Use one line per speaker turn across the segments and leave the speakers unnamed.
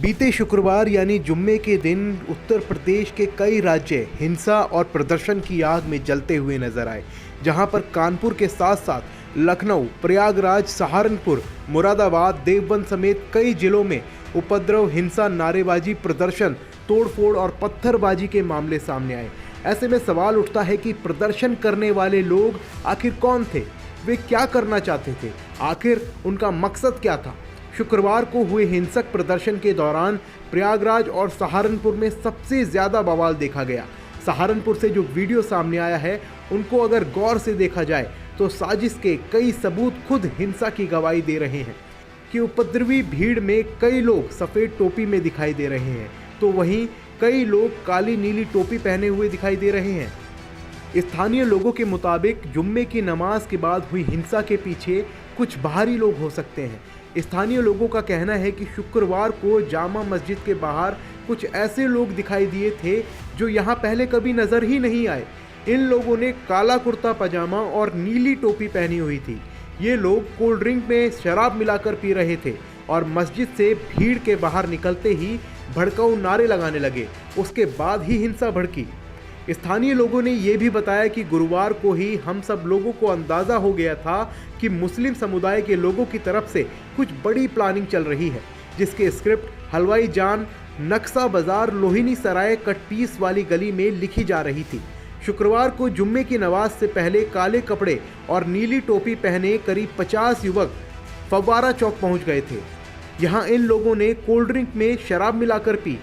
बीते शुक्रवार यानी जुम्मे के दिन उत्तर प्रदेश के कई राज्य हिंसा और प्रदर्शन की आग में जलते हुए नजर आए, जहां पर कानपुर के साथ साथ लखनऊ, प्रयागराज, सहारनपुर, मुरादाबाद, देवबंद समेत कई जिलों में उपद्रव, हिंसा, नारेबाजी, प्रदर्शन, तोड़फोड़ और पत्थरबाजी के मामले सामने आए। ऐसे में सवाल उठता है कि प्रदर्शन करने वाले लोग आखिर कौन थे, वे क्या करना चाहते थे, आखिर उनका मकसद क्या था। शुक्रवार को हुए हिंसक प्रदर्शन के दौरान प्रयागराज और सहारनपुर में सबसे ज़्यादा बवाल देखा गया। सहारनपुर से जो वीडियो सामने आया है, उनको अगर गौर से देखा जाए तो साजिश के कई सबूत खुद हिंसा की गवाही दे रहे हैं कि उपद्रवी भीड़ में कई लोग सफ़ेद टोपी में दिखाई दे रहे हैं, तो वहीं कई लोग काली नीली टोपी पहने हुए दिखाई दे रहे हैं। स्थानीय लोगों के मुताबिक जुम्मे की नमाज के बाद हुई हिंसा के पीछे कुछ बाहरी लोग हो सकते हैं। स्थानीय लोगों का कहना है कि शुक्रवार को जामा मस्जिद के बाहर कुछ ऐसे लोग दिखाई दिए थे जो यहाँ पहले कभी नज़र ही नहीं आए। इन लोगों ने काला कुर्ता पजामा और नीली टोपी पहनी हुई थी। ये लोग कोल्ड ड्रिंक में शराब मिलाकर पी रहे थे और मस्जिद से भीड़ के बाहर निकलते ही भड़काऊ नारे लगाने लगे। उसके बाद ही हिंसा भड़की। स्थानीय लोगों ने यह भी बताया कि गुरुवार को ही हम सब लोगों को अंदाज़ा हो गया था कि मुस्लिम समुदाय के लोगों की तरफ से कुछ बड़ी प्लानिंग चल रही है, जिसके स्क्रिप्ट हलवाई जान, नक्शा बाजार, लोहिनी सराय, कटपीस वाली गली में लिखी जा रही थी। शुक्रवार को जुम्मे की नमाज से पहले काले कपड़े और नीली टोपी पहने करीब 50 युवक फव्वारा चौक पहुंच गए थे। यहां इन लोगों ने कोल्ड ड्रिंक में शराब मिलाकर पी।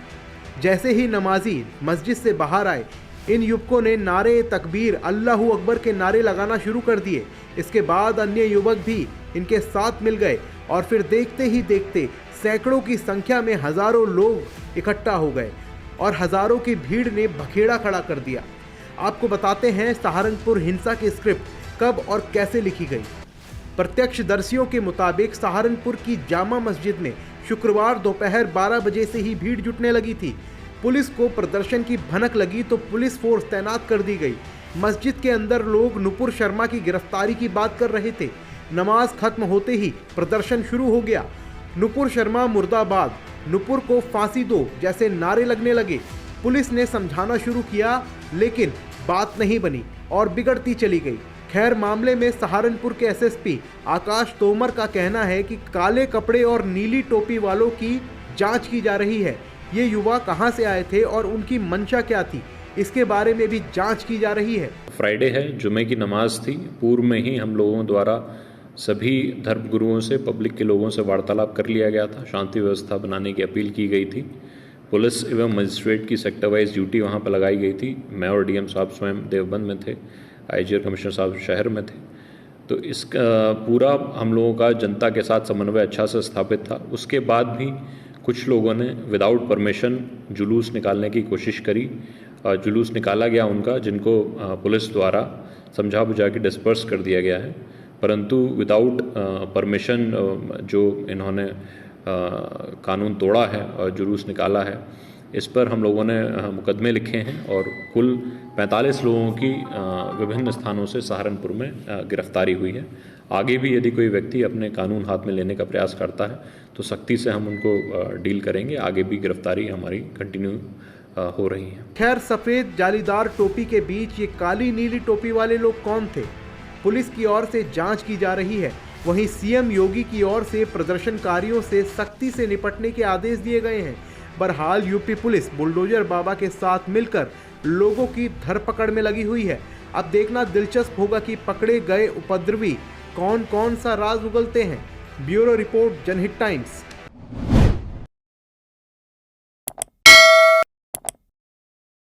जैसे ही नमाजी मस्जिद से बाहर आए, इन युवकों ने नारे तकबीर, अल्लाहू अकबर के नारे लगाना शुरू कर दिए। इसके बाद अन्य युवक भी इनके साथ मिल गए और फिर देखते ही देखते सैकड़ों की संख्या में हज़ारों लोग इकट्ठा हो गए और हज़ारों की भीड़ ने बखेड़ा खड़ा कर दिया। आपको बताते हैं सहारनपुर हिंसा की स्क्रिप्ट कब और कैसे लिखी गई। प्रत्यक्षदर्शियों के मुताबिक सहारनपुर की जामा मस्जिद में शुक्रवार दोपहर 12 बजे से ही भीड़ जुटने लगी थी। पुलिस को प्रदर्शन की भनक लगी तो पुलिस फोर्स तैनात कर दी गई। मस्जिद के अंदर लोग नुपुर शर्मा की गिरफ्तारी की बात कर रहे थे। नमाज खत्म होते ही प्रदर्शन शुरू हो गया। नुपुर शर्मा मुर्दाबाद, नुपुर को फांसी दो जैसे नारे लगने लगे। पुलिस ने समझाना शुरू किया, लेकिन बात नहीं बनी और बिगड़ती चली गई। खैर, मामले में सहारनपुर के एसएसपी आकाश तोमर का कहना है कि काले कपड़े और नीली टोपी वालों की जांच की जा रही है। ये युवा कहां से आए थे और उनकी मंशा क्या थी, इसके बारे में भी जांच की जा रही है।
फ्राइडे है, जुमे की नमाज थी। पूर्व में ही हम लोगों द्वारा सभी धर्मगुरुओं से, पब्लिक के लोगों से वार्तालाप कर लिया गया था। शांति व्यवस्था बनाने की अपील की गई थी। पुलिस एवं मजिस्ट्रेट की सेक्टर वाइज ड्यूटी वहाँ पर लगाई गई थी। मेयर डीएम साहब स्वयं देवबंद में थे, आईजी और कमिश्नर साहब शहर में थे। तो इसका पूरा हम लोगों का जनता के साथ समन्वय अच्छा से स्थापित था। उसके बाद भी कुछ लोगों ने विदाउट परमिशन जुलूस निकालने की कोशिश करी। जुलूस निकाला गया उनका, जिनको पुलिस द्वारा समझा बुझा के डिस्पर्स कर दिया गया है, परंतु विदाउट परमिशन जो इन्होंने कानून तोड़ा है और जुलूस निकाला है, इस पर हम लोगों ने मुकदमे लिखे हैं और कुल 45 लोगों की विभिन्न स्थानों से सहारनपुर में गिरफ्तारी हुई है। आगे भी यदि कोई व्यक्ति अपने कानून हाथ में लेने का प्रयास करता है तो सख्ती से हम उनको डील करेंगे। आगे भी गिरफ्तारी हमारी कंटिन्यू हो रही है।
खैर, सफ़ेद जालीदार टोपी के बीच ये काली नीली टोपी वाले लोग कौन थे, पुलिस की ओर से जांच की जा रही है। वहीं सीएम योगी की ओर से प्रदर्शनकारियों से सख्ती से निपटने के आदेश दिए गए हैं। बहरहाल यूपी पुलिस बुलडोजर बाबा के साथ मिलकर लोगों की धरपकड़ में लगी हुई है। अब देखना दिलचस्प होगा कि पकड़े गए उपद्रवी कौन कौन सा राज उगलते हैं। ब्यूरो रिपोर्ट, जनहित टाइम्स।